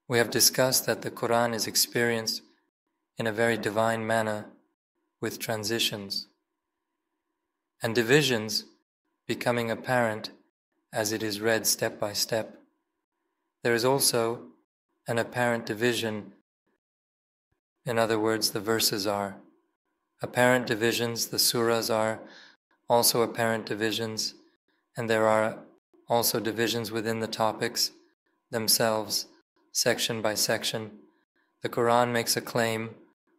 We have discussed that the Quran is experienced in a very divine manner with transitions and divisions becoming apparent as it is read step by step. There is also an apparent division. In other words, the verses are apparent divisions, the surahs are also apparent divisions, and there are also divisions within the topics themselves, section by section. The Quran makes a claim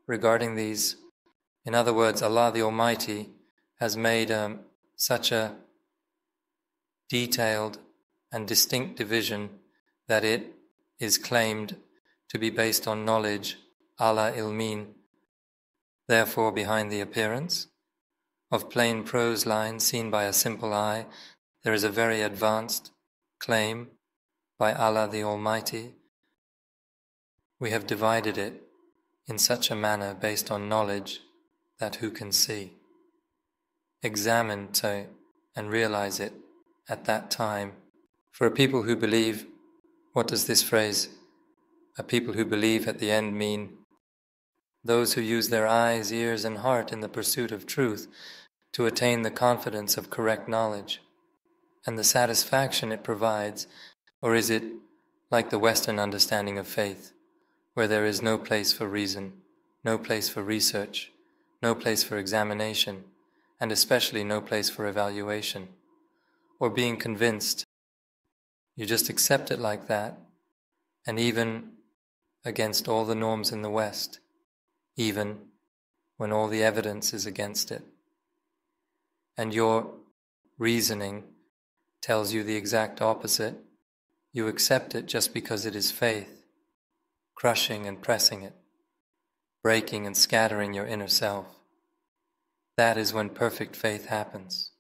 regarding these. In other words, Allah the Almighty has made such a detailed and distinct division that it is claimed to be based on knowledge, ala ilmin. Therefore, behind the appearance of plain prose lines seen by a simple eye, there is a very advanced claim by Allah the Almighty. We have divided it in such a manner based on knowledge that who can see? Examine and realize it at that time. For a people who believe, what does this phrase, a people who believe at the end mean? Those who use their eyes, ears, and heart in the pursuit of truth to attain the confidence of correct knowledge and the satisfaction it provides, or is it like the Western understanding of faith, where there is no place for reason, no place for research, no place for examination, and especially no place for evaluation, or being convinced? You just accept it like that, and even against all the norms in the West, even when all the evidence is against it. And your reasoning tells you the exact opposite. You accept it just because it is faith, crushing and pressing it, breaking and scattering your inner self. That is when perfect faith happens.